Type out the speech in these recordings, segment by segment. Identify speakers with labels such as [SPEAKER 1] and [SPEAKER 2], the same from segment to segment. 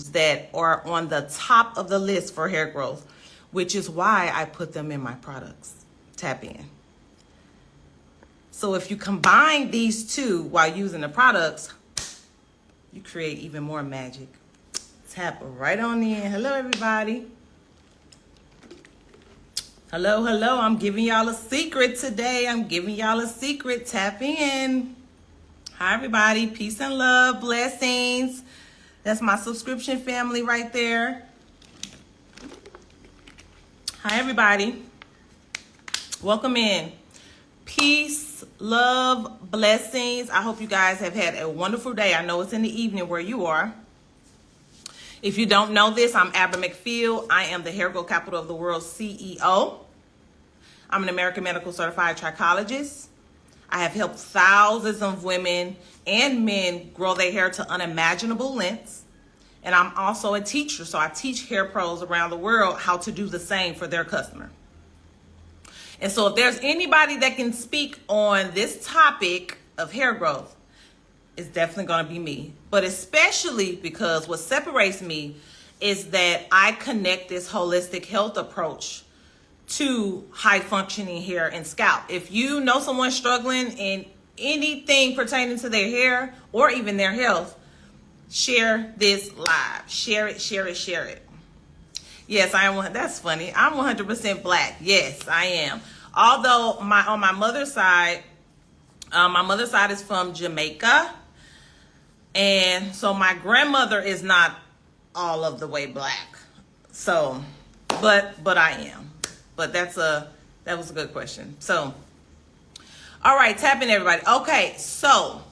[SPEAKER 1] foods that are on the top of the list for hair growth, which is why I put them in my products. Tap in. So if you combine these two while using the products, you create even more magic. Tap right on in. Hello, everybody. Hello, hello. I'm giving y'all a secret today. I'm giving y'all a secret. Tap in. Hi, everybody. Peace and love. Blessings. That's my subscription family right there. Hi, everybody. Welcome in. Peace, love, blessings. I hope you guys have had a wonderful day. I know it's in the evening where you are. If you don't know this, I'm Abba McField. I am the Hair Growth Capital of the World CEO. I'm an American Medical Certified Trichologist. I have helped thousands of women and men grow their hair to unimaginable lengths. And I'm also a teacher, so I teach hair pros around the world how to do the same for their customer. And so if there's anybody that can speak on this topic of hair growth, it's definitely going to be me. But especially because what separates me is that I connect this holistic health approach to high functioning hair and scalp. If you know someone struggling in anything pertaining to their hair or even their health, share this live. Share it, share it, share it. Yes, I am. That's funny. I'm 100% black. Yes, I am. Although on my mother's side is from Jamaica. And so my grandmother is not all of the way black. So, but I am. But that was a good question. So, all right, tap in, everybody. Okay, so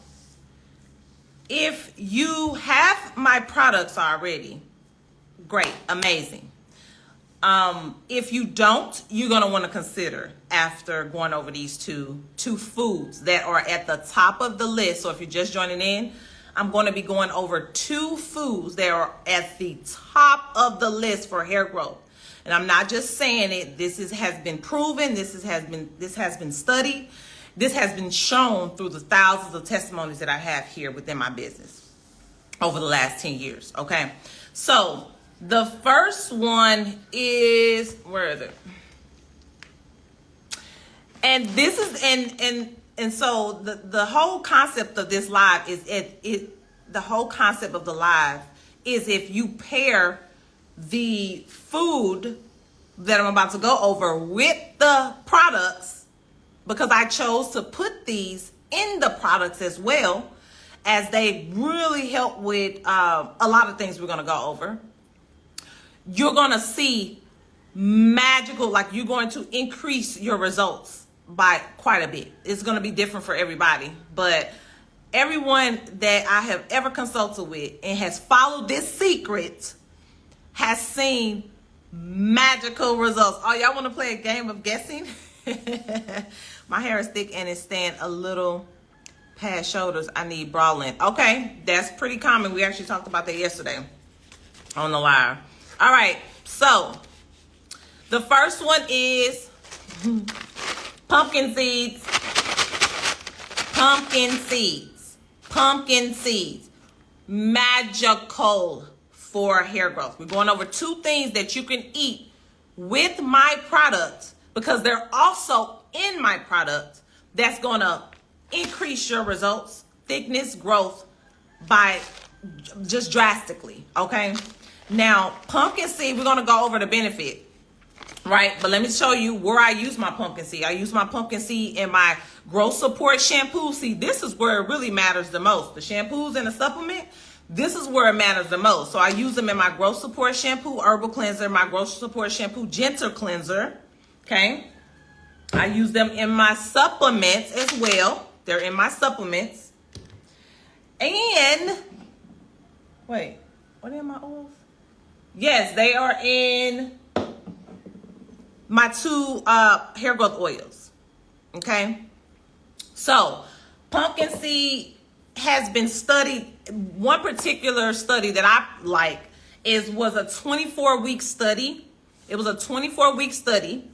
[SPEAKER 1] if you have my products already, great, amazing. If you don't, you're going to want to consider after going over these two foods that are at the top of the list. So if you're just joining in, I'm going to be going over 2 foods that are at the top of the list for hair growth. And I'm not just saying it. This has been proven. This has been studied. This has been shown through the thousands of testimonies that I have here within my business over the last 10 years. Okay. So the first one is, where is it? And this is, and so the whole concept of this live is the whole concept of the live is if you pair the food that I'm about to go over with the products, because I chose to put these in the products as well, as they really help with a lot of things we're going to go over. You're going to see magical, like you're going to increase your results by quite a bit. It's going to be different for everybody, but everyone that I have ever consulted with and has followed this secret has seen magical results. Oh, y'all want to play a game of guessing? My hair is thick and it's staying a little past shoulders. I need bra length. Okay, that's pretty common. We actually talked about that yesterday on the live. All right, so the first one is pumpkin seeds. Pumpkin seeds. Pumpkin seeds. Magical for hair growth. We're going over 2 things that you can eat with my product, because they're also in my product, that's going to increase your results, thickness, growth by just drastically. Okay. Now, pumpkin seed, we're going to go over the benefit, right? But let me show you where I use my pumpkin seed. I use my pumpkin seed in my growth support shampoo. See, this is where it really matters the most. The shampoos and the supplement, this is where it matters the most. So I use them in my growth support shampoo, herbal cleanser, my growth support shampoo, gentle cleanser. Okay. I use them in my supplements as well. They're in my supplements. And wait, what are my oils? Yes, they are in my 2 hair growth oils. Okay. So pumpkin seed has been studied. One particular study that I like was a 24-week study. It was a 24-week study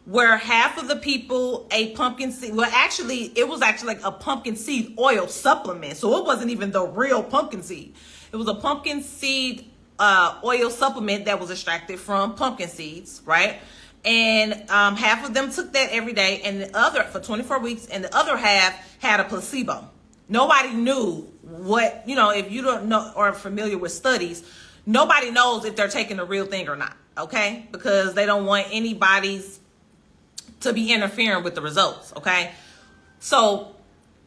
[SPEAKER 1] where half of the people ate pumpkin seed. Well, actually, it was actually like a pumpkin seed oil supplement. So it wasn't even the real pumpkin seed. It was a pumpkin seed oil supplement that was extracted from pumpkin seeds, right? And half of them took that every day, and the other for 24 weeks, and the other half had a placebo. Nobody knew what, if you don't know or are familiar with studies, nobody knows if they're taking the real thing or not, okay? Because they don't want anybody's to be interfering with the results, okay? So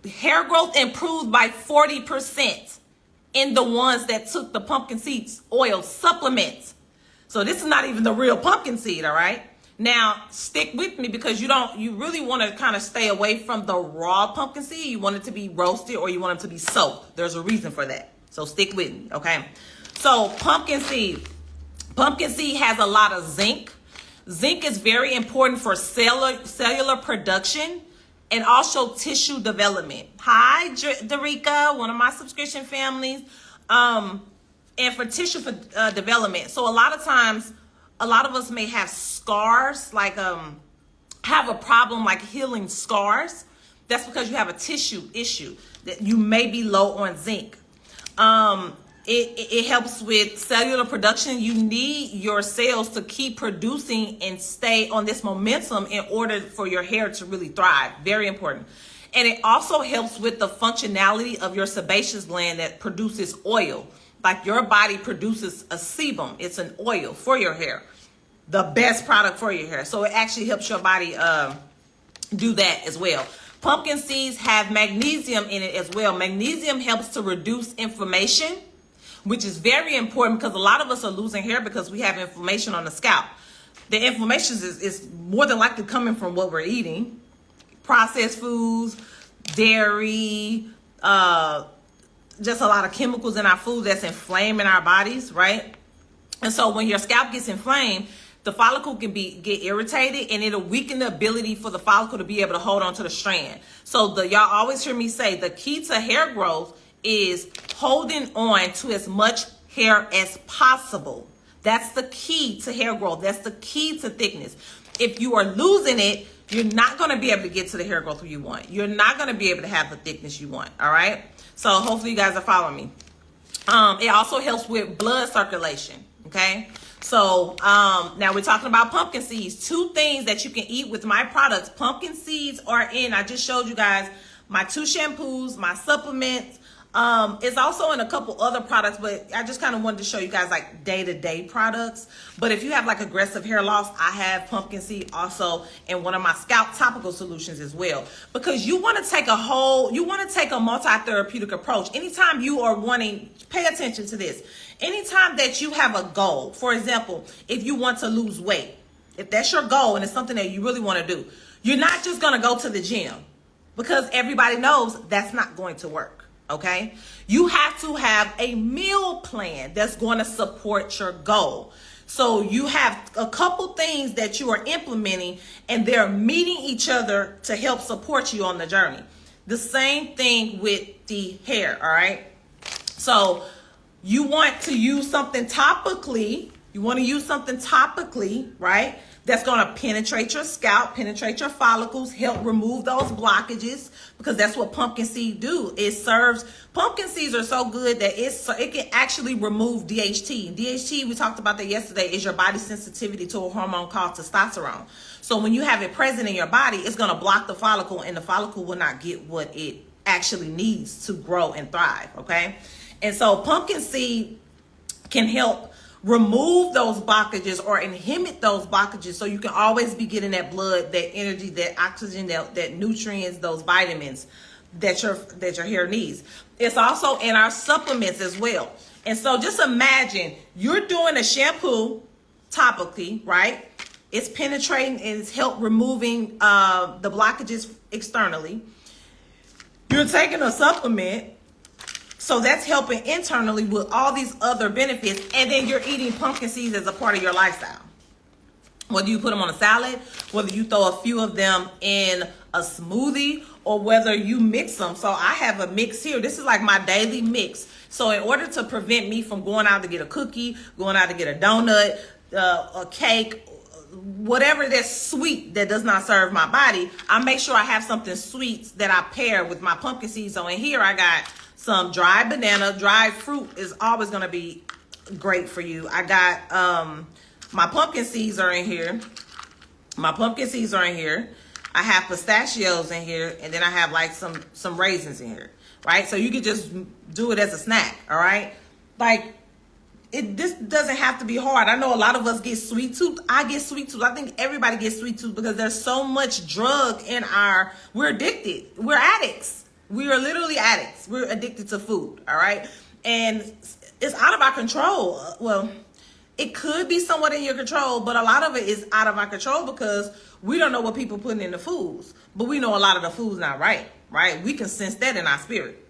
[SPEAKER 1] hair growth improved by 40% in the ones that took the pumpkin seeds oil supplements. So this is not even the real pumpkin seed, all right? Now, stick with me because you really want to kind of stay away from the raw pumpkin seed. You want it to be roasted or you want it to be soaked. There's a reason for that. So stick with me, okay? So pumpkin seed. Pumpkin seed has a lot of zinc. Zinc is very important for cellular production and also tissue development. Hi, Darica, one of my subscription families. And for tissue development. So a lot of times, a lot of us may have scars, like have a problem like healing scars. That's because you have a tissue issue that you may be low on zinc. It helps with cellular production. You need your cells to keep producing and stay on this momentum in order for your hair to really thrive. Very important. And it also helps with the functionality of your sebaceous gland that produces oil. Like your body produces a sebum. It's an oil for your hair. The best product for your hair. So it actually helps your body do that as well. Pumpkin seeds have magnesium in it as well. Magnesium helps to reduce inflammation, which is very important because a lot of us are losing hair because we have inflammation on the scalp. The inflammation is more than likely coming from what we're eating. Processed foods, dairy, just a lot of chemicals in our food that's inflaming our bodies, right? And so when your scalp gets inflamed, the follicle can get irritated and it'll weaken the ability for the follicle to be able to hold on to the strand. So y'all always hear me say the key to hair growth is holding on to as much hair as possible. That's the key to hair growth. That's the key to thickness. If you are losing it, you're not going to be able to get to the hair growth you want. You're not going to be able to have the thickness you want. All right. So hopefully you guys are following me. It also helps with blood circulation. Okay. So now we're talking about pumpkin seeds. 2 things that you can eat with my products. Pumpkin seeds are in. I just showed you guys my 2 shampoos, my supplements. It's also in a couple other products, but I just kind of wanted to show you guys like day-to-day products. But if you have like aggressive hair loss, I have pumpkin seed also in one of my scalp topical solutions as well. Because you want to take a multi-therapeutic approach. Anytime you are wanting, pay attention to this. Anytime that you have a goal, for example, if you want to lose weight, if that's your goal and it's something that you really want to do, you're not just going to go to the gym because everybody knows that's not going to work. Okay, you have to have a meal plan that's going to support your goal. So you have a couple things that you are implementing and they're meeting each other to help support you on the journey. The same thing with the hair. All right. So you want to use something topically. Right? That's going to penetrate your scalp, penetrate your follicles, help remove those blockages, because that's what pumpkin seed do. Pumpkin seeds are so good that it can actually remove DHT. DHT, we talked about that yesterday, is your body's sensitivity to a hormone called testosterone. So when you have it present in your body, it's going to block the follicle and the follicle will not get what it actually needs to grow and thrive. Okay. And so pumpkin seed can help remove those blockages or inhibit those blockages so you can always be getting that blood, that energy, that oxygen, that nutrients, those vitamins that your hair needs. It's also in our supplements as well. And so just imagine you're doing a shampoo topically, right? It's penetrating and it's help removing the blockages externally. You're taking a supplement, so that's helping internally with all these other benefits. And then you're eating pumpkin seeds as a part of your lifestyle. Whether you put them on a salad, whether you throw a few of them in a smoothie, or whether you mix them. So I have a mix here. This is like my daily mix. So in order to prevent me from going out to get a cookie, going out to get a donut, a cake, whatever that's sweet that does not serve my body, I make sure I have something sweet that I pair with my pumpkin seeds. So in here I got some dried banana. Dried fruit is always going to be great for you. I got my pumpkin seeds are in here. My pumpkin seeds are in here. I have pistachios in here, and then I have like some raisins in here, right? So you could just do it as a snack, all right? Like, this doesn't have to be hard. I know a lot of us get sweet tooth. I get sweet tooth. I think everybody gets sweet tooth because there's so much drug in we're addicted. We're addicts. We are literally addicts. We're addicted to food, all right? And it's out of our control. Well, it could be somewhat in your control, but a lot of it is out of our control because we don't know what people putting in the foods. But we know a lot of the food's not right? We can sense that in our spirit.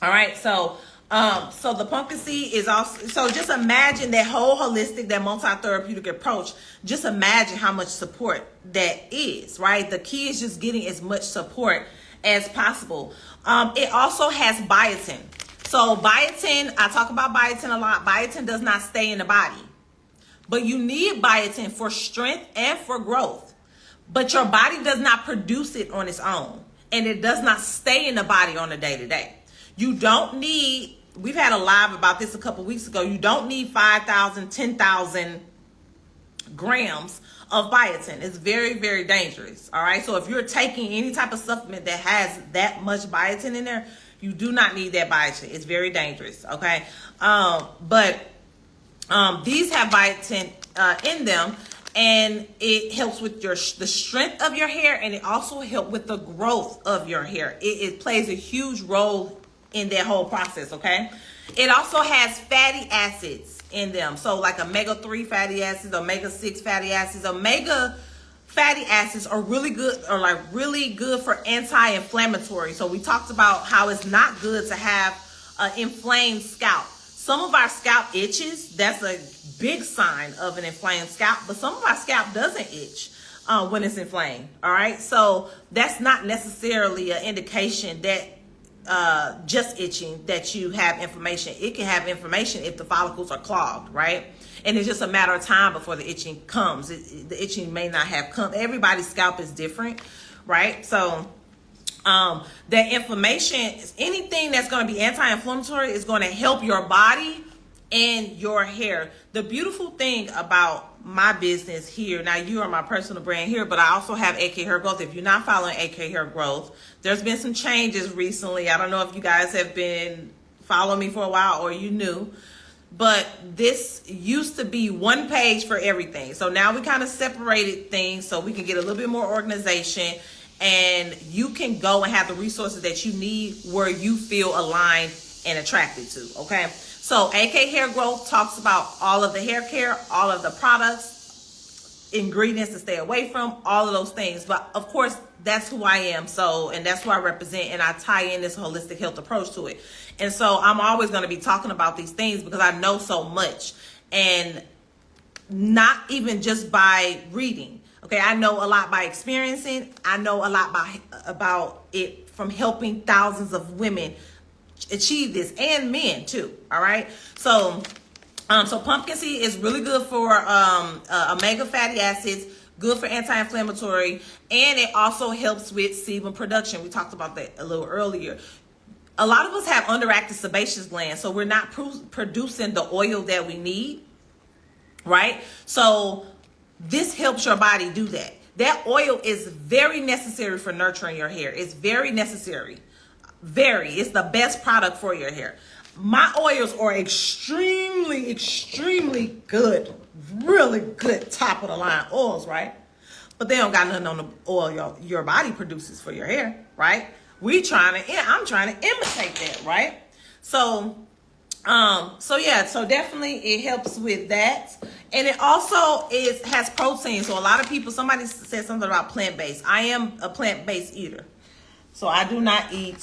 [SPEAKER 1] All right, so the pumpkin seed is also, so just imagine that whole holistic, that multi-therapeutic approach. Just imagine how much support that is, right? The key is just getting as much support as possible. It also has biotin. So biotin, I talk about biotin a lot. Biotin does not stay in the body, but you need biotin for strength and for growth. But your body does not produce it on its own, and it does not stay in the body on a day-to-day. You don't need, we've had a live about this a couple weeks ago, you don't need 5,000, 10,000 grams of biotin. It's very, very dangerous, all right? So if you're taking any type of supplement that has that much biotin in there, you do not need that biotin. It's very dangerous, okay? But these have biotin in them, and it helps with the strength of your hair, and it also helps with the growth of your hair. It plays a huge role in that whole process, okay? It also has fatty acids in them. So like omega-3 fatty acids, omega-6 fatty acids. Omega fatty acids are really good, or like really good for anti-inflammatory. So we talked about how it's not good to have an inflamed scalp. Some of our scalp itches. That's a big sign of an inflamed scalp, but some of our scalp doesn't itch when it's inflamed, all right? So that's not necessarily an indication that just itching that you have inflammation. It can have inflammation if the follicles are clogged, right? And it's just a matter of time before the itching comes. The itching may not have come. Everybody's scalp is different, right? So that inflammation, anything that's going to be anti-inflammatory is going to help your body and your hair. The beautiful thing about my business here, now you are my personal brand here, but I also have AK Hair Growth. If you're not following AK Hair Growth, there's been some changes recently. I don't know if you guys have been following me for a while or you knew, but this used to be one page for everything. So now we kind of separated things so we can get a little bit more organization, and you can go and have the resources that you need where you feel aligned and attracted to, okay? So AK Hair Growth talks about all of the hair care, all of the products, ingredients to stay away from, all of those things. But of course, that's who I am. So, and that's who I represent, and I tie in this holistic health approach to it. And so I'm always going to be talking about these things because I know so much, and not even just by reading. Okay, I know a lot by experiencing. I know a lot about it from helping thousands of women achieve this, and men too. All right, so pumpkin seed is really good for omega fatty acids, good for anti-inflammatory, and it also helps with sebum production. We talked about that a little earlier. A lot of us have underactive sebaceous glands, so we're not producing the oil that we need, right? So this helps your body do that. That oil is very necessary for nurturing your hair. It's very necessary. It's the best product for your hair. My oils are extremely, extremely good. Really good top of the line oils, right? But they don't got nothing on the oil your body produces for your hair, right? I'm trying to imitate that, right? So definitely it helps with that. And it also has protein. So a lot of people, somebody said something about plant-based. I am a plant-based eater. So I do not eat,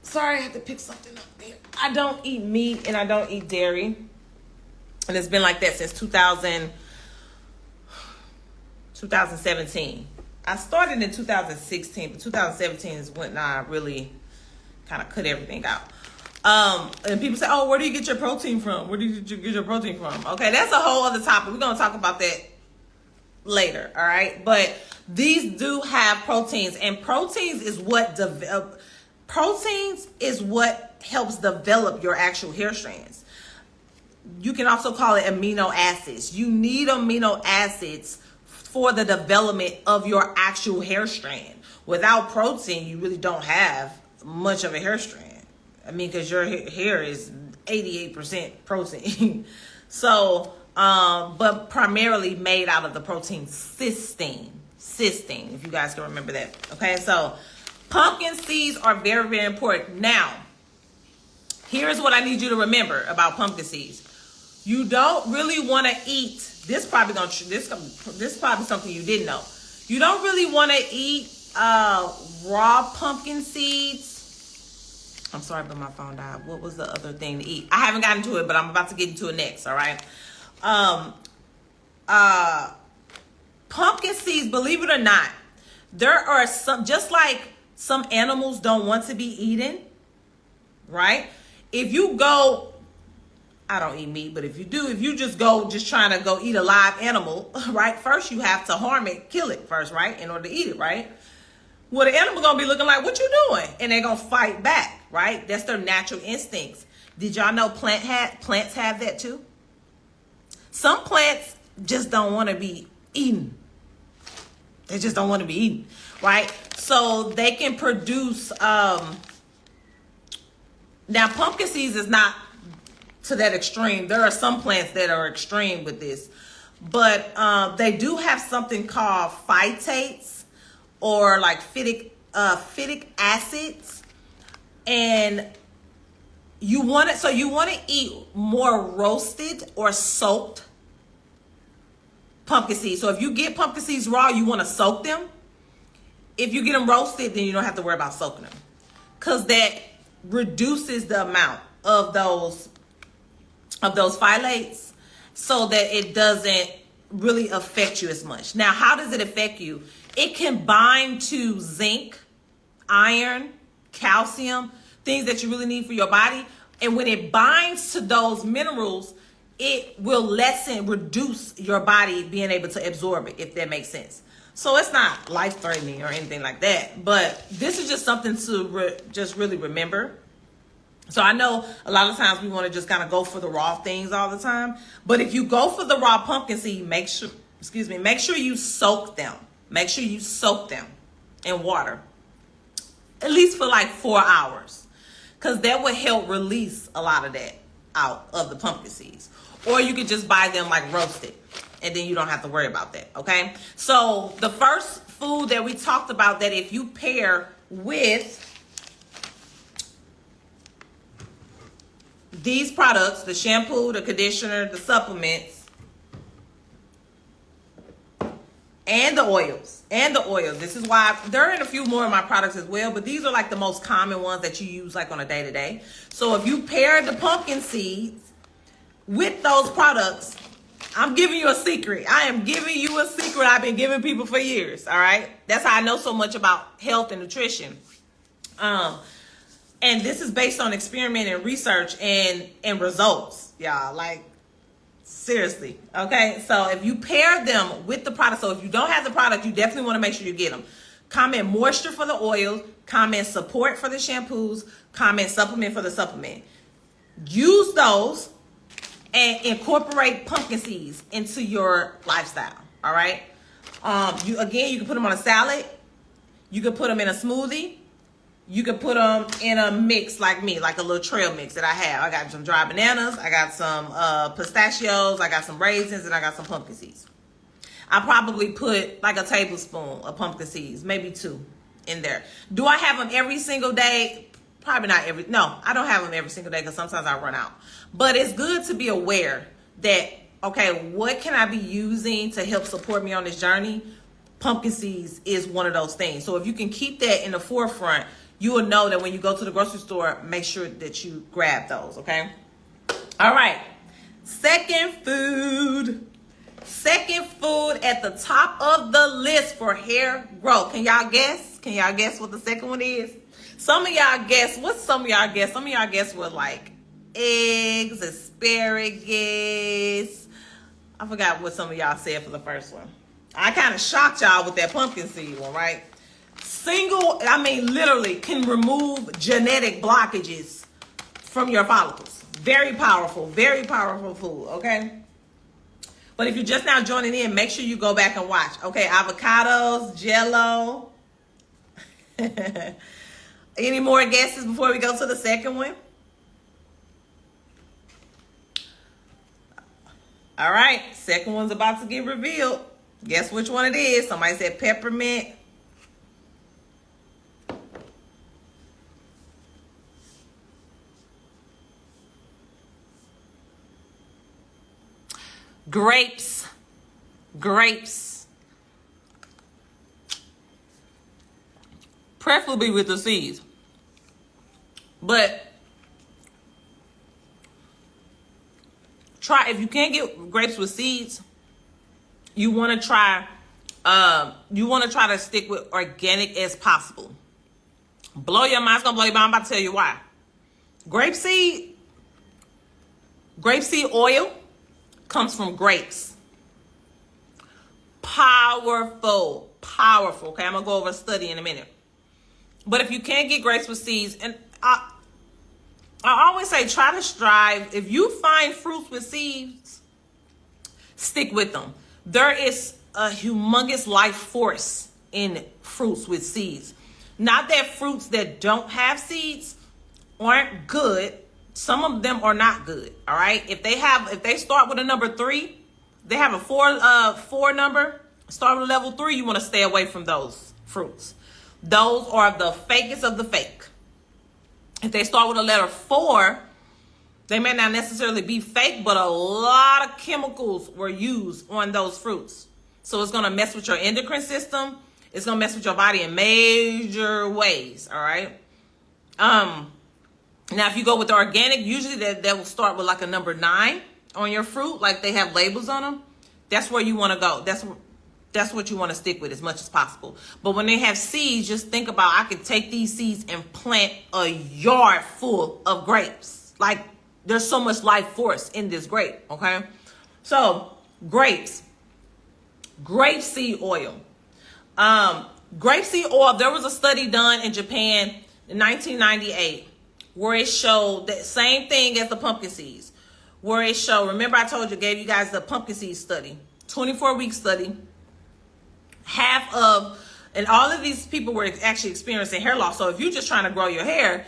[SPEAKER 1] sorry, I have to pick something up there. I don't eat meat and I don't eat dairy. And it's been like that since 2017. I started in 2016, but 2017 is when I really kind of cut everything out. And people say, oh, where do you get your protein from? Where do you get your protein from? Okay, that's a whole other topic. We're going to talk about that later, all right? But these do have proteins, and proteins is what helps develop your actual hair strands. You can also call it amino acids. You need amino acids for the development of your actual hair strand. Without protein, you really don't have much of a hair strand. I mean, because your hair is 88% protein. So, but primarily made out of the protein cysteine. Cysteine, if you guys can remember that. Okay, so pumpkin seeds are very, very important. Now, here's what I need you to remember about pumpkin seeds. You don't really want to eat. This probably something you didn't know. You don't really want to eat raw pumpkin seeds. I'm sorry, but my phone died. What was the other thing to eat? I haven't gotten to it, but I'm about to get into it next. All right. Pumpkin seeds, believe it or not, there are some, just like some animals don't want to be eaten, right? If you go, I don't eat meat, but if you just go trying to go eat a live animal, right? First you have to harm it, kill it first, right? In order to eat it, right? Well, the animal gonna be looking like, what you doing? And they're gonna fight back, right? That's their natural instincts. Did y'all know plants have that too? Some plants just don't want to be eaten. They just don't want to be eaten, right? So they can produce, now pumpkin seeds is not to that extreme. There are some plants that are extreme with this, but they do have something called phytates or like phytic acids, and you want it. So you want to eat more roasted or soaked pumpkin seeds. So if you get pumpkin seeds raw, you want to soak them. If you get them roasted, then you don't have to worry about soaking them, because that reduces the amount of those phthalates, so that it doesn't really affect you as much. Now, how does it affect you? It can bind to zinc, iron, calcium, things that you really need for your body. And when it binds to those minerals, it will reduce your body being able to absorb it, if that makes sense. So it's not life-threatening or anything like that, but this is just something to just really remember. So I know a lot of times we want to just kind of go for the raw things all the time, but if you go for the raw pumpkin seed, make sure you soak them. Make sure you soak them in water, at least for like 4 hours, because that will help release a lot of that out of the pumpkin seeds. Or you could just buy them like roasted, and then you don't have to worry about that, okay? So the first food that we talked about, that if you pair with these products, the shampoo, the conditioner, the supplements, and the oils. This is why there are in a few more of my products as well, but these are like the most common ones that you use like on a day-to-day. So if you pair the pumpkin seeds with those products, I'm giving you a secret. I am giving you a secret I've been giving people for years, all right? That's how I know so much about health and nutrition. And this is based on experiment and research and results, y'all. Like, seriously, okay? So if you pair them with the product, so if you don't have the product, you definitely want to make sure you get them. Comment moisture for the oil, comment support for the shampoos, comment supplement for the supplement. Use those and incorporate pumpkin seeds into your lifestyle, all right? You can put them on a salad. You can put them in a smoothie. You can put them in a mix like me, like a little trail mix that I have. I got some dry bananas, I got some pistachios, I got some raisins, and I got some pumpkin seeds. I probably put like a tablespoon of pumpkin seeds, maybe 2 in there. Do I have them every single day? Probably not every, no, I don't have them every single day because sometimes I run out. But it's good to be aware that, okay, what can I be using to help support me on this journey? Pumpkin seeds is one of those things. So if you can keep that in the forefront, you will know that when you go to the grocery store, make sure that you grab those, okay? All right. Second food at the top of the list for hair growth. Can y'all guess? Can y'all guess what the second one is? Some of y'all guess. What's some of y'all guess? Some of y'all guess were like eggs, asparagus. I forgot what some of y'all said for the first one. I kind of shocked y'all with that pumpkin seed one, right? Literally can remove genetic blockages from your follicles. Very powerful food, okay? But if you're just now joining in, make sure you go back and watch. Okay, avocados, Jello. Any more guesses before we go to the second one? All right, second one's about to get revealed. Guess which one it is? Somebody said peppermint. Grapes. Preferably with the seeds. But try, if you can't get grapes with seeds, you want to try to stick with organic as possible. Blow your mind. It's gonna blow your mind. I'm about to tell you why. Grapeseed oil comes from grapes. Powerful. Okay, I'm gonna go over a study in a minute. But if you can't get grapes with seeds, and I always say try to strive. If you find fruits with seeds, stick with them. There is a humongous life force in fruits with seeds. Not that fruits that don't have seeds aren't good. Some of them are not good. All right. If they start with a number 3, they have a four number, start with a level 3, you want to stay away from those fruits. Those are the fakest of the fake. If they start with a letter 4, they may not necessarily be fake, but a lot of chemicals were used on those fruits. So it's going to mess with your endocrine system. It's going to mess with your body in major ways. All right. Now, if you go with the organic, usually that will start with like a number 9 on your fruit. Like they have labels on them. That's where you want to go. That's what you want to stick with as much as possible. But when they have seeds, just think about, I could take these seeds and plant a yard full of grapes. Like there's so much life force in this grape. Okay. So grapes, grapeseed oil. Grapeseed oil, there was a study done in Japan in 1998 where it showed that same thing as the pumpkin seeds, where it showed, remember I told you, gave you guys the pumpkin seed study, 24-week study, and all of these people were actually experiencing hair loss. So if you're just trying to grow your hair,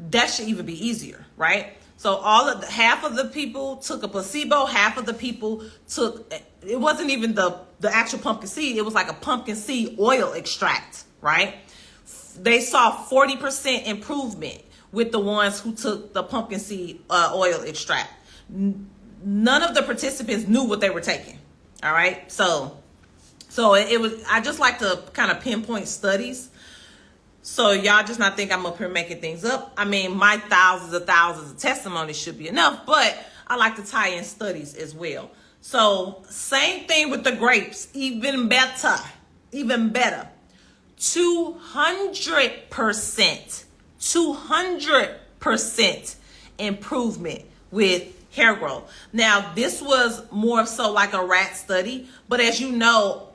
[SPEAKER 1] that should even be easier, right? So half of the people took a placebo, half of the people took, it wasn't even the actual pumpkin seed, it was like a pumpkin seed oil extract, right? They saw 40% improvement with the ones who took the pumpkin seed oil extract. None of the participants knew what they were taking, all right? So it was, I just like to kind of pinpoint studies. So y'all just not think I'm up here making things up. I mean, my thousands of testimonies should be enough, but I like to tie in studies as well. So same thing with the grapes, even better. 200% improvement with hair growth. Now, this was more so like a rat study, but as you know,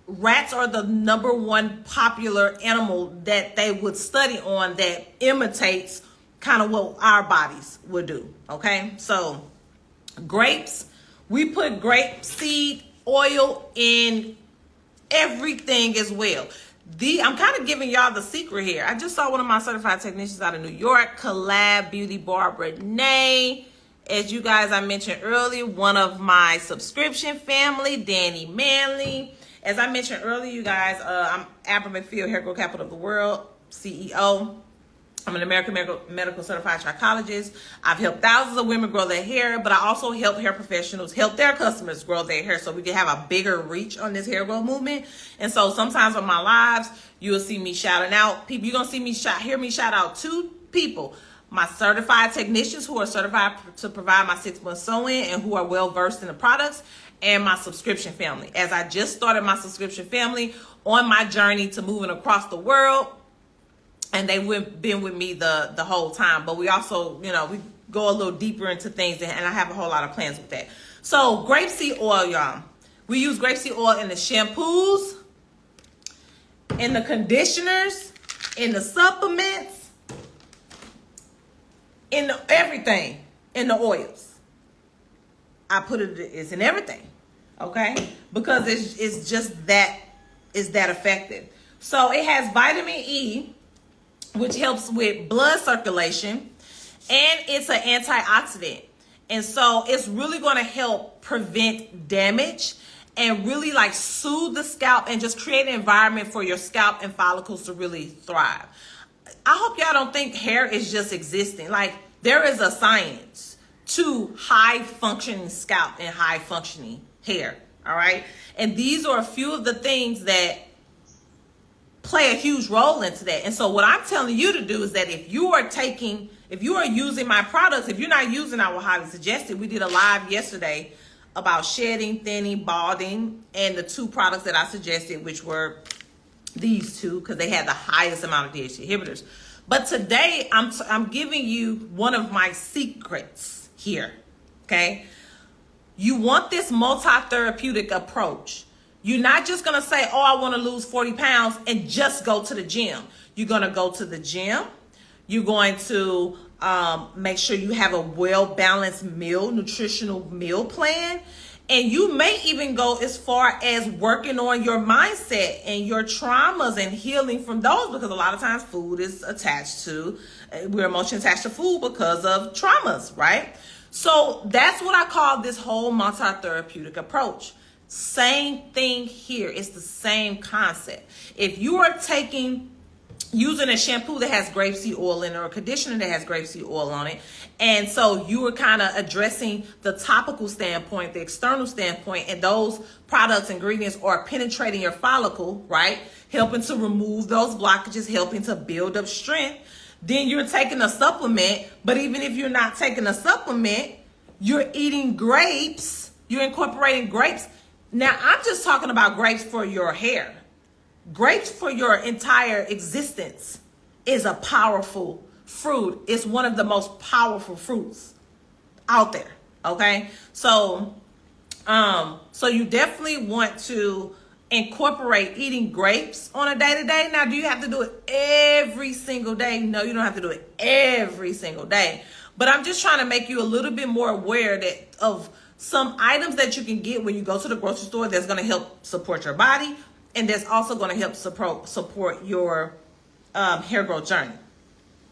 [SPEAKER 1] rats are the number 1 popular animal that they would study on that imitates kind of what our bodies would do. Okay, so grapes, we put grape seed oil in everything as well. I'm kind of giving y'all the secret here. I just saw one of my certified technicians out of New York, Collab Beauty Barbara Nay. As you guys, I mentioned earlier, one of my subscription family, Danny Manley. As I mentioned earlier, you guys, I'm Amber McField, Hair Growth Capital of the World, CEO. I'm an American medical certified trichologist. I've helped thousands of women grow their hair, but I also help hair professionals help their customers grow their hair so we can have a bigger reach on this hair growth movement. And so sometimes on my lives, you'll see me shouting out people. You're going to see me hear me shout out 2 people. My certified technicians who are certified to provide my 6-month sew-in and who are well-versed in the products, and my subscription family. As I just started my subscription family on my journey to moving across the world, and they've been with me the whole time. But we also, we go a little deeper into things, and I have a whole lot of plans with that. So grapeseed oil, y'all. We use grapeseed oil in the shampoos, in the conditioners, in the supplements. in everything, in the oils. It's in everything, okay? Because it's just that, it's that effective. So it has vitamin E, which helps with blood circulation, and it's an antioxidant. And so it's really going to help prevent damage and really like soothe the scalp and just create an environment for your scalp and follicles to really thrive. I hope y'all don't think hair is just existing. Like, there is a science to high functioning scalp and high functioning hair. All right. And these are a few of the things that play a huge role into that. And so what I'm telling you to do is that if you are using my products, if you're not using, I would highly suggest it. We did a live yesterday about shedding, thinning, balding, and the 2 products that I suggested, which were these 2, because they had the highest amount of DHT inhibitors. But today I'm giving you one of my secrets here. Okay. You want this multi-therapeutic approach. You're not just going to say, oh, I want to lose 40 pounds and just go to the gym. You're going to go to the gym. You're going to make sure you have a well-balanced nutritional meal plan. And you may even go as far as working on your mindset and your traumas and healing from those, because a lot of times food is we're emotionally attached to food because of traumas, right? So that's what I call this whole multi-therapeutic approach. Same thing here. It's the same concept. If you are using a shampoo that has grapeseed oil in it, or a conditioner that has grapeseed oil on it, and so you are kind of addressing the topical standpoint, the external standpoint, and those products, ingredients are penetrating your follicle, right? Helping to remove those blockages, helping to build up strength. Then you're taking a supplement, but even if you're not taking a supplement, you're eating grapes, you're incorporating grapes. Now, I'm just talking about grapes for your hair. Grapes for your entire existence is a powerful fruit. It's one of the most powerful fruits out there. Okay. So you definitely want to incorporate eating grapes on a day-to-day. Now, do you have to do it every single day? No, you don't have to do it every single day. But I'm just trying to make you a little bit more aware of some items that you can get when you go to the grocery store that's going to help support your body, and that's also going to help support your hair growth journey.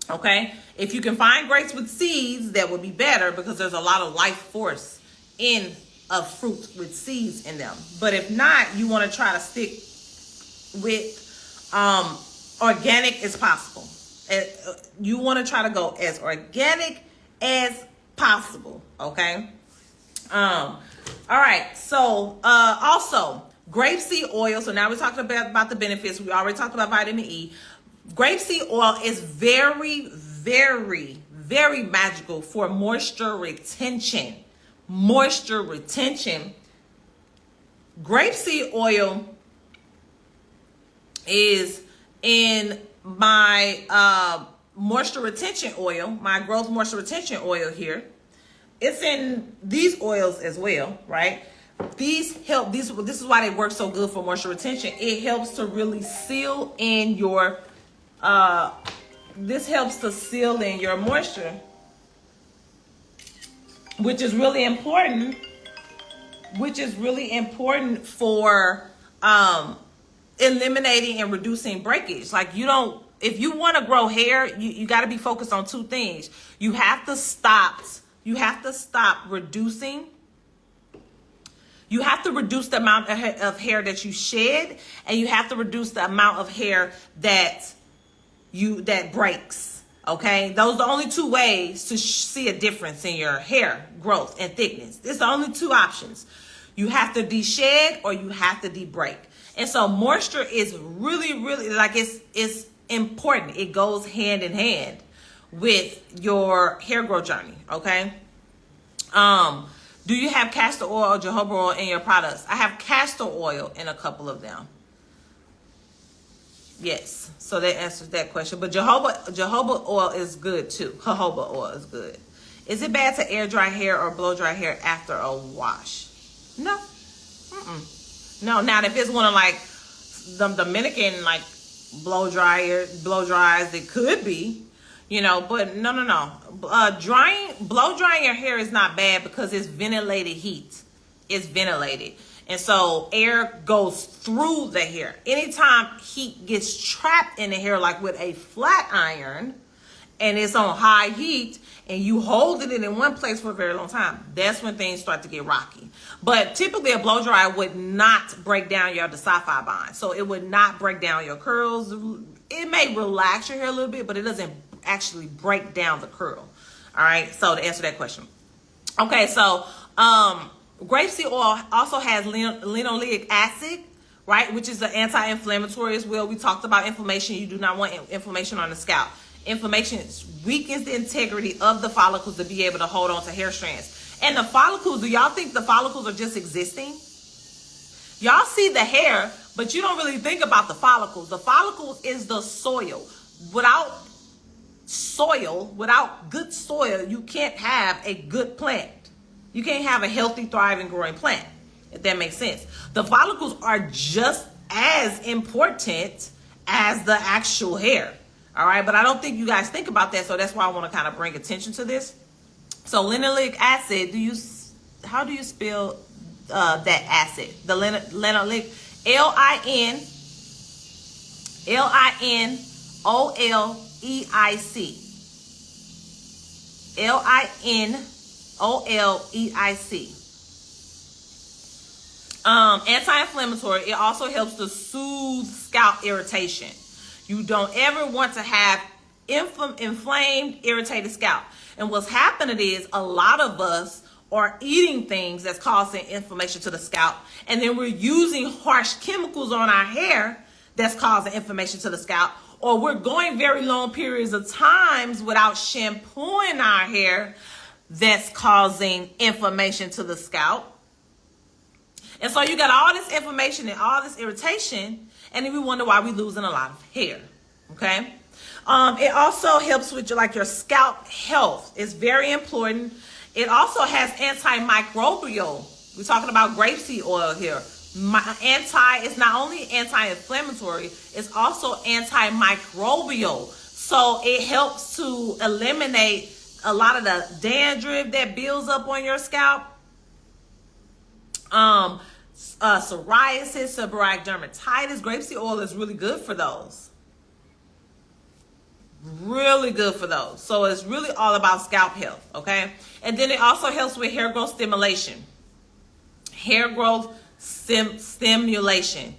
[SPEAKER 1] Okay? If you can find grapes with seeds, that would be better, because there's a lot of life force in a fruit with seeds in them. But if not, you want to try to stick with organic as possible. You want to try to go as organic as possible. Okay? All right. So also, grapeseed oil. So now we're talking about the benefits. We already talked about vitamin E. Grapeseed oil is very, very, very magical for moisture retention. Moisture retention. Grapeseed oil is in my moisture retention oil, my growth moisture retention oil here. It's in these oils as well, right? This is why they work so good for moisture retention. It helps to really seal in your this helps to seal in your moisture, which is really important for eliminating and reducing breakage. Like, if you want to grow hair, you got to be focused on 2 things. You have to stop reducing. You have to reduce the amount of hair that you shed, and you have to reduce the amount of hair that breaks. Okay, those are the only 2 ways to see a difference in your hair growth and thickness. It's the only 2 options. You have to de-shed or you have to de-break. And so moisture is really, really, like, it's important. It goes hand in hand with your hair growth journey. Okay. Do you have castor oil or jojoba oil in your products? I have castor oil in a couple of them. Yes. So that answers that question. But jojoba oil is good too. Jojoba oil is good. Is it bad to air dry hair or blow dry hair after a wash? No. No. Now, if it's one of like the Dominican like blow dries, it could be. You know, but no. Blow drying your hair is not bad because it's ventilated heat. It's ventilated. And so air goes through the hair. Anytime heat gets trapped in the hair, like with a flat iron, and it's on high heat, and you hold it in one place for a very long time, that's when things start to get rocky. But typically a blow dryer would not break down your disulfide bond. So it would not break down your curls. It may relax your hair a little bit, but it doesn't actually break down the curl. All right, so to answer that question. Okay, so grapeseed oil also has linoleic acid, right, which is an anti-inflammatory as well. We talked about inflammation. You do not want inflammation on the scalp. Inflammation weakens the integrity of the follicles to be able to hold on to hair strands. And the follicles, do y'all think the follicles are just existing? Y'all see the hair, but you don't really think about the follicles. The follicles is the soil. Without soil, without good soil, you can't have a good plant. You can't have a healthy, thriving, growing plant, if that makes sense. The follicles are just as important as the actual hair. All right, but I don't think you guys think about that, so that's why I want to kind of bring attention to this. So linoleic acid, how do you spell that acid? The linoleic, Linoleic. Linoleic. Anti-inflammatory. It also helps to soothe scalp irritation. You don't ever want to have inflamed, irritated scalp. And what's happening is a lot of us are eating things that's causing inflammation to the scalp. And then we're using harsh chemicals on our hair that's causing inflammation to the scalp. Or we're going very long periods of times without shampooing our hair that's causing inflammation to the scalp. And so you got all this inflammation and all this irritation, and then we wonder why we're losing a lot of hair. Okay. It also helps with your scalp health. It's very important. It also has antimicrobial. We're talking about grapeseed oil here. It's not only anti-inflammatory, it's also antimicrobial. So it helps to eliminate a lot of the dandruff that builds up on your scalp. Psoriasis, seborrheic dermatitis. Grapeseed oil is really good for those. Really good for those. So it's really all about scalp health, okay? And then it also helps with hair growth stimulation. Hair growth stimulation.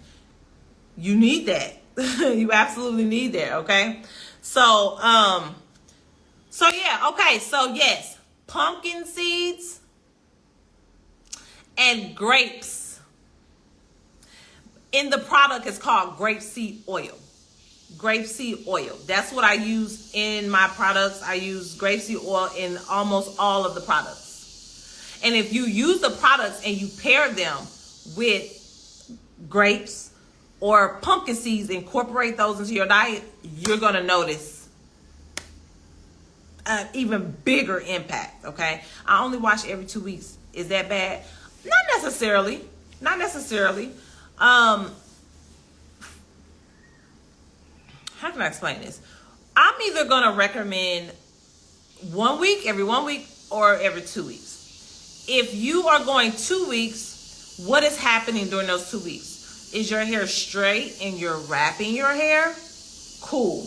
[SPEAKER 1] You need that. You absolutely need that, okay? So yeah, okay. So yes, pumpkin seeds and grapes. In the product, it's called grapeseed oil. Grapeseed oil. That's what I use in my products. I use grapeseed oil in almost all of the products. And if you use the products and you pair them with grapes or pumpkin seeds, incorporate those into your diet, you're going to notice an even bigger impact, okay? I only wash every 2 weeks. Is that bad? Not necessarily. Not necessarily. How can I explain this? I'm either going to recommend 1 week, every 1 week, or every 2 weeks. If you are going 2 weeks, what is happening during those 2 weeks? Is your hair straight and you're wrapping your hair? Cool.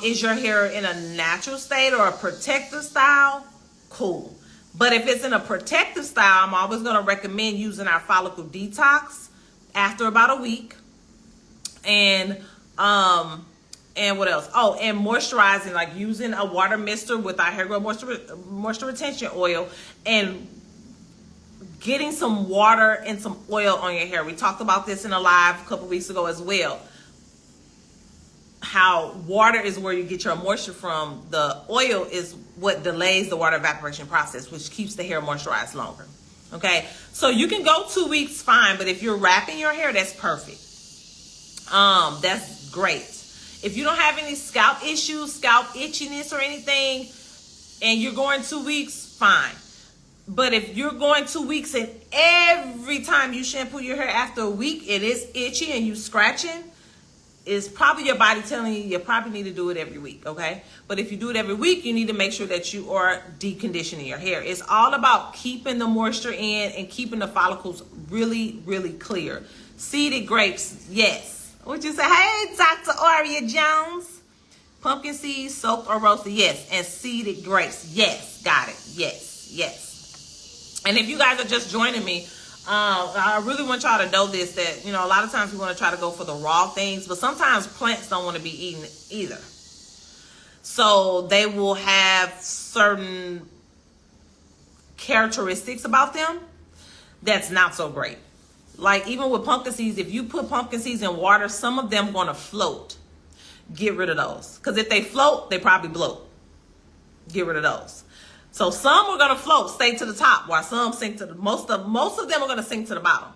[SPEAKER 1] Is your hair in a natural state or a protective style? Cool. But if it's in a protective style, I'm always going to recommend using our follicle detox after about a week. And what else? Oh, and moisturizing, like using a water mister with our hair growth moisture retention oil and getting some water and some oil on your hair. We talked about this in a live a couple weeks ago as well. How water is where you get your moisture from. The oil is what delays the water evaporation process, which keeps the hair moisturized longer. Okay, so you can go 2 weeks, fine, but if you're wrapping your hair, that's perfect. That's great. If you don't have any scalp issues, scalp itchiness or anything, and you're going 2 weeks, fine. But if you're going 2 weeks and every time you shampoo your hair after a week, it is itchy and you scratching, is probably your body telling you probably need to do it every week, okay? But if you do it every week, you need to make sure that you are deep conditioning your hair. It's all about keeping the moisture in and keeping the follicles really, really clear. Seeded grapes, yes. What you say? Hey, Dr. Aria Jones. Pumpkin seeds, soaked or roasted, yes. And seeded grapes, yes. Got it, yes, yes. And if you guys are just joining me, I really want y'all to know this, that, you know, a lot of times we want to try to go for the raw things, but sometimes plants don't want to be eaten either. So they will have certain characteristics about them that's not so great. Like even with pumpkin seeds, if you put pumpkin seeds in water, some of them going to float. Get rid of those. Because if they float, they probably bloat. Get rid of those. So some are going to float, stay to the top, while some sink to the, most of them are going to sink to the bottom.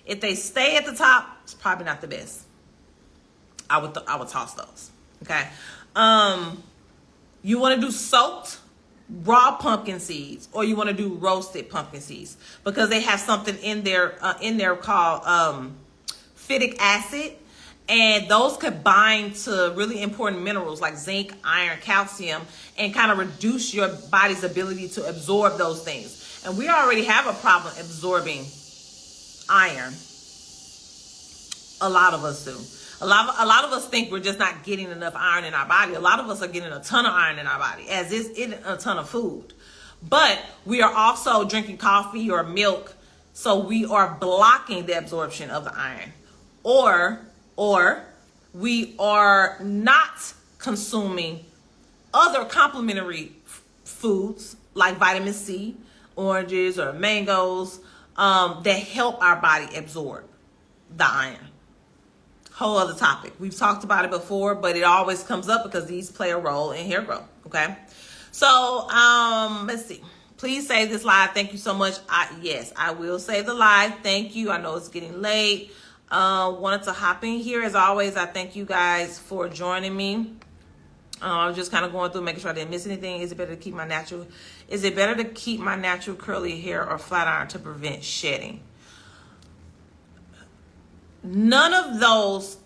[SPEAKER 1] If they stay at the top, it's probably not the best. I would toss those. Okay. You want to do soaked raw pumpkin seeds, or you want to do roasted pumpkin seeds, because they have something in there called phytic acid. And those could bind to really important minerals like zinc, iron, calcium, and kind of reduce your body's ability to absorb those things. And we already have a problem absorbing iron. A lot of us do. A lot of us think we're just not getting enough iron in our body. A lot of us are getting a ton of iron in our body, as is in a ton of food. But we are also drinking coffee or milk, so we are blocking the absorption of the iron. Or we are not consuming other complementary foods like vitamin C, oranges or mangoes, that help our body absorb the iron. Whole other topic. We've talked about it before, but it always comes up because these play a role in hair growth. Okay. So, let's see. Please save this live. Thank you so much. Yes, I will save the live. Thank you. I know it's getting late. Wanted to hop in here. As always, I thank you guys for joining me. I was just kind of going through, making sure I didn't miss anything. Is it better to keep my natural curly hair or flat iron to prevent shedding? None of those.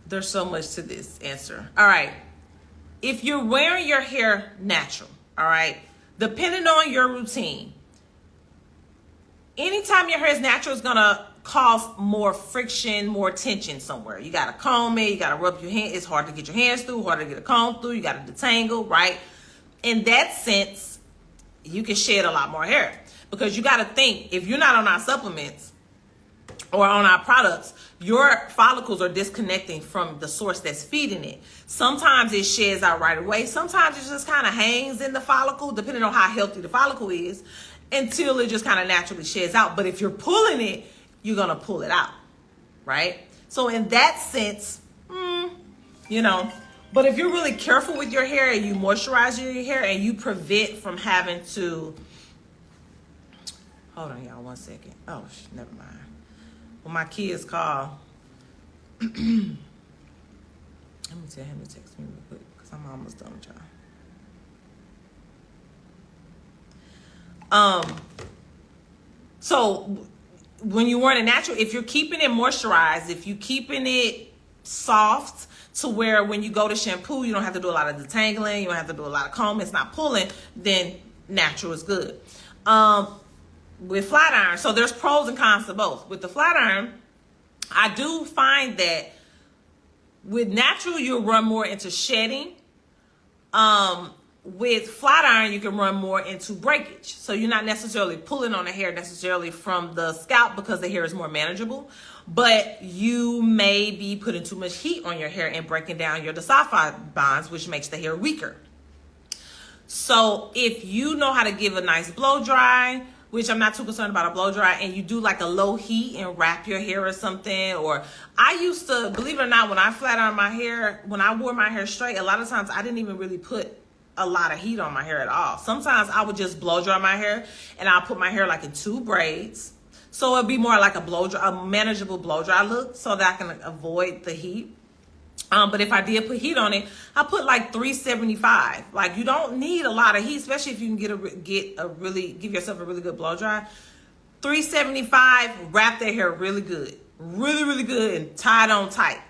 [SPEAKER 1] There's so much to this answer. All right. If you're wearing your hair natural, all right, depending on your routine, anytime your hair is natural, it's going to cause more friction, more tension somewhere. You got to comb it. You got to rub your hand. It's hard to get your hands through, hard to get a comb through. You got to detangle, right? In that sense, you can shed a lot more hair, because you got to think, if you're not on our supplements or on our products, your follicles are disconnecting from the source that's feeding it. Sometimes it sheds out right away. Sometimes it just kind of hangs in the follicle, depending on how healthy the follicle is, until it just kind of naturally sheds out. But if you're pulling it, you're going to pull it out, right? So in that sense, you know, but if you're really careful with your hair and you moisturize your hair and you prevent from having to, hold on y'all 1 second. Oh, never mind. When my kids call, let me tell him to text me real quick, because I'm almost done with y'all. So when you're wearing a natural, if you're keeping it moisturized, if you're keeping it soft to where when you go to shampoo, you don't have to do a lot of detangling, you don't have to do a lot of combing, it's not pulling, then natural is good. With flat iron, so there's pros and cons to both. With the flat iron, I do find that with natural, you'll run more into shedding. With flat iron, you can run more into breakage. So you're not necessarily pulling on the hair necessarily from the scalp, because the hair is more manageable, but you may be putting too much heat on your hair and breaking down your disulfide bonds, which makes the hair weaker. So if you know how to give a nice blow dry, which I'm not too concerned about a blow dry, and you do like a low heat and wrap your hair or something. Or I used to, believe it or not, when I flat ironed my hair, when I wore my hair straight, a lot of times I didn't even really put a lot of heat on my hair at all. Sometimes I would just blow dry my hair, and I'll put my hair like in 2 braids. So it'd be more like a blow dry, a manageable blow dry look, so that I can avoid the heat. But if I did put heat on it, I put like 375. Like, you don't need a lot of heat, especially if you can give yourself a really good blow dry. $375. Wrap their hair really good. Really, really good, and tie it on tight.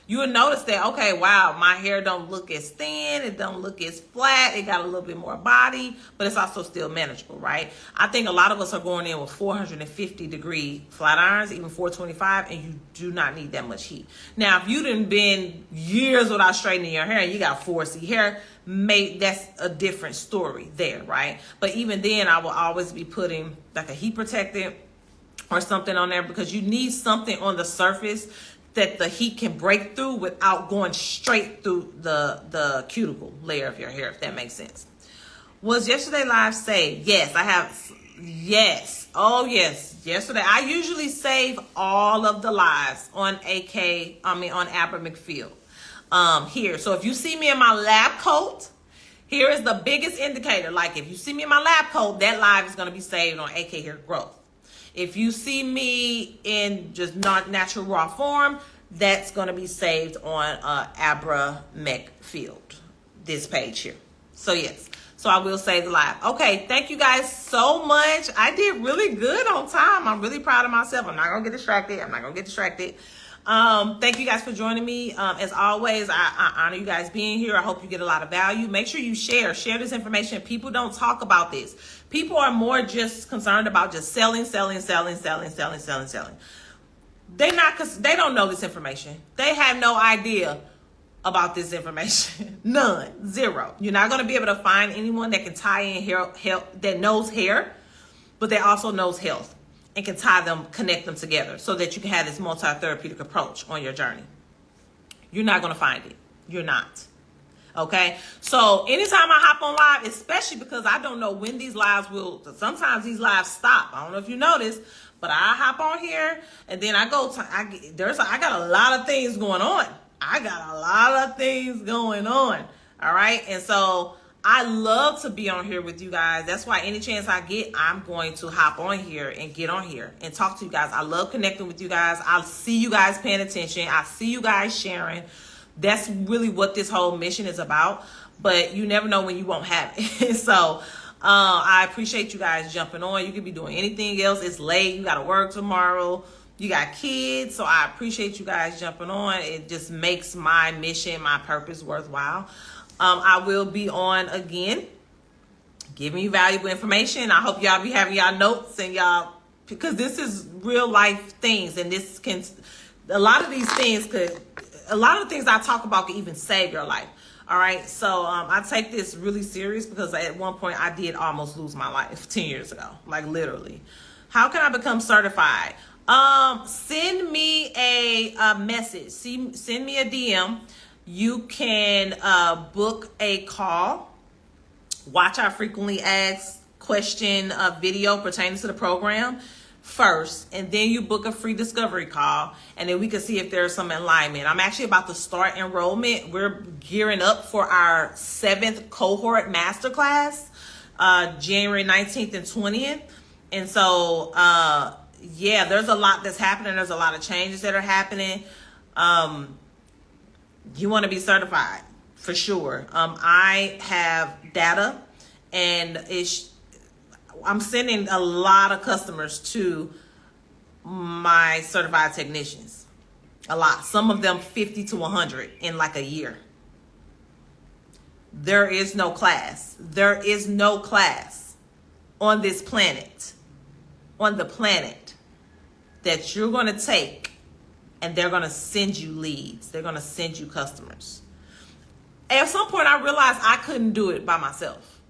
[SPEAKER 1] You will notice that, okay, wow, my hair don't look as thin, it don't look as flat, it got a little bit more body, but it's also still manageable, right? I think a lot of us are going in with 450-degree flat irons, even 425, and you do not need that much heat. Now, if you done been years without straightening your hair and you got 4C hair, that's a different story there, right? But even then, I will always be putting like a heat protectant or something on there, because you need something on the surface that the heat can break through without going straight through the cuticle layer of your hair, if that makes sense. Was yesterday live saved? Yes, I have. Yes. Oh, yes. Yesterday. I usually save all of the lives on Abra McField here. So if you see me in my lab coat, here is the biggest indicator. Like if you see me in my lab coat, that live is going to be saved on AK Hair Growth. If you see me in just not natural raw form, that's going to be saved on Abra McField, this page here. So yes, so I will save the live. Okay, thank you guys so much. I did really good on time. I'm really proud of myself. I'm not going to get distracted. Thank you guys for joining me. As always, I honor you guys being here. I hope you get a lot of value. Make sure you share this information. People don't talk about this. People are more just concerned about just selling. They don't know this information. They have no idea about this information. None. Zero. You're not going to be able to find anyone that can tie in hair, that knows hair, but that also knows health, and can connect them together so that you can have this multi-therapeutic approach on your journey. You're not going to find it. You're not. Okay? So anytime I hop on live, especially because I don't know when these lives sometimes these lives stop. I don't know if you noticed, but I hop on here and then I got a lot of things going on. All right? And so I love to be on here with you guys. That's why any chance I get, I'm going to hop on here and get on here and talk to you guys. I love connecting with you guys. I see you guys paying attention. I see you guys sharing. That's really what this whole mission is about. But you never know when you won't have it. So I appreciate you guys jumping on. You could be doing anything else. It's late. You got to work tomorrow. You got kids. So I appreciate you guys jumping on. It just makes my mission, my purpose worthwhile. I will be on again, giving you valuable information. I hope y'all be having y'all notes and y'all, because this is real life things, and a lot of the things I talk about can even save your life. All right. So I take this really serious, because at one point I did almost lose my life 10 years ago, like literally. How can I become certified? Send me a message. Send me a DM. You can book a call, watch our frequently asked question video pertaining to the program first, and then you book a free discovery call, and then we can see if there's some alignment. I'm actually about to start enrollment. We're gearing up for our 7th cohort masterclass, January 19th and 20th. And so, yeah, there's a lot that's happening. There's a lot of changes that are happening. You want to be certified for sure. I have data, and I'm sending a lot of customers to my certified technicians. A lot. Some of them 50 to 100 in like a year. There is no class. There is no class on this planet, on the planet, that you're going to take and they're going to send you leads. They're going to send you customers. At some point, I realized I couldn't do it by myself.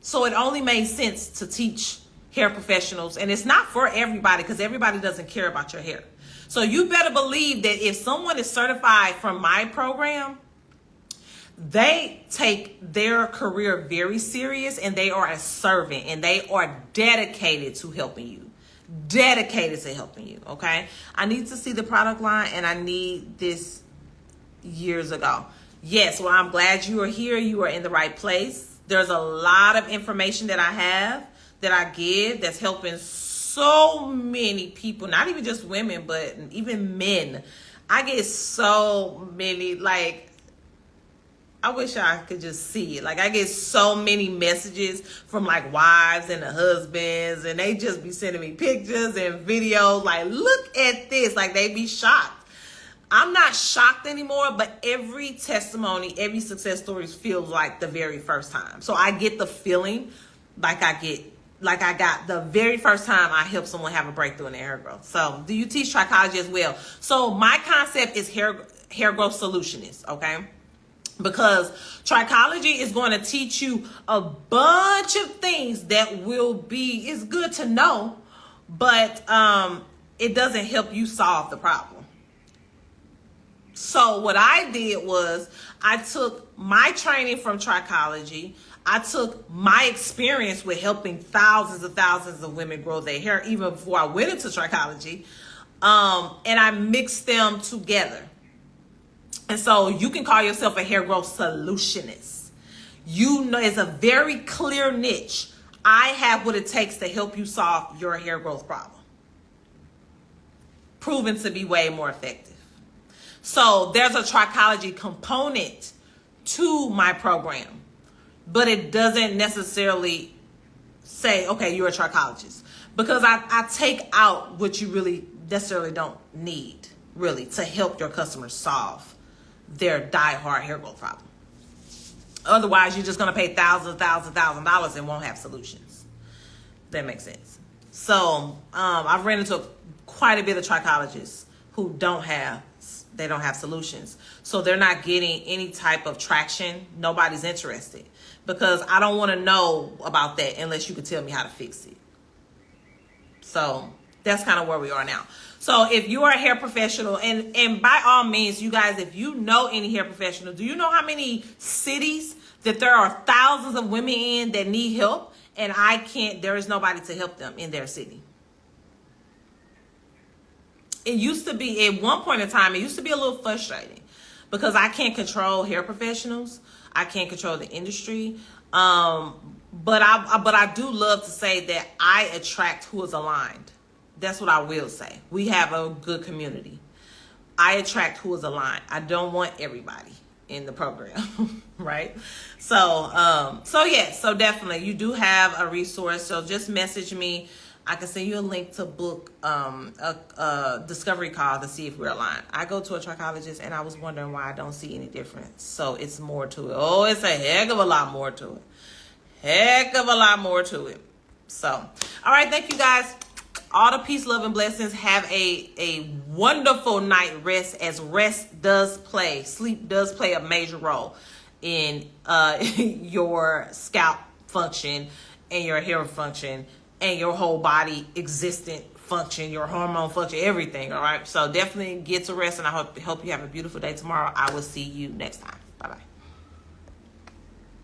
[SPEAKER 1] So it only made sense to teach hair professionals. And it's not for everybody, because everybody doesn't care about your hair. So you better believe that if someone is certified from my program, they take their career very serious, and they are a servant, and they are dedicated to helping you. Okay? I need to see the product line, and I need this years ago. Yes, well, I'm glad you are here. You are in the right place. There's a lot of information that I have, that I give, that's helping so many people, not even just women, but even men. I get so many, like, I wish I could just see it. Like, I get so many messages from like wives and the husbands, and they just be sending me pictures and videos like, look at this. Like, they be shocked. I'm not shocked anymore, but every testimony, every success story feels like the very first time. So I get the feeling like I got the very first time I helped someone have a breakthrough in their hair growth. So do you teach trichology as well? So my concept is hair growth solutionist, okay? Because trichology is going to teach you a bunch of things that is good to know, but it doesn't help you solve the problem. So what I did was I took my training from trichology. I took my experience with helping thousands of women grow their hair even before I went into trichology, and I mixed them together. And so you can call yourself a hair growth solutionist. You know, it's a very clear niche. I have what it takes to help you solve your hair growth problem. Proven to be way more effective. So there's a trichology component to my program, but it doesn't necessarily say, okay, you're a trichologist, because I take out what you really necessarily don't need, really, to help your customers solve their die-hard hair growth problem. Otherwise, you're just going to pay thousands and won't have solutions. That makes sense. So I've ran into quite a bit of trichologists who don't have solutions. So they're not getting any type of traction. Nobody's interested, because I don't want to know about that unless you can tell me how to fix it. So that's kind of where we are now. So if you are a hair professional, and by all means, you guys, if you know any hair professional, do you know how many cities that there are thousands of women in that need help, and there is nobody to help them in their city? It used to be, at one point in time, it used to be a little frustrating, because I can't control hair professionals. I can't control the industry. But I do love to say that I attract who is aligned. That's what I will say. We have a good community. I attract who is aligned. I don't want everybody in the program, right? So definitely you do have a resource. So just message me. I can send you a link to book a discovery call to see if we're aligned. I go to a trichologist and I was wondering why I don't see any difference. So it's more to it. Oh, it's a heck of a lot more to it. Heck of a lot more to it. So, all right, thank you guys. All the peace, love, and blessings. Have a wonderful night rest, as rest does play. Sleep does play a major role in your scalp function and your hair function and your whole body existent function, your hormone function, everything. All right. So definitely get to rest, and I hope you have a beautiful day tomorrow. I will see you next time. Bye-bye.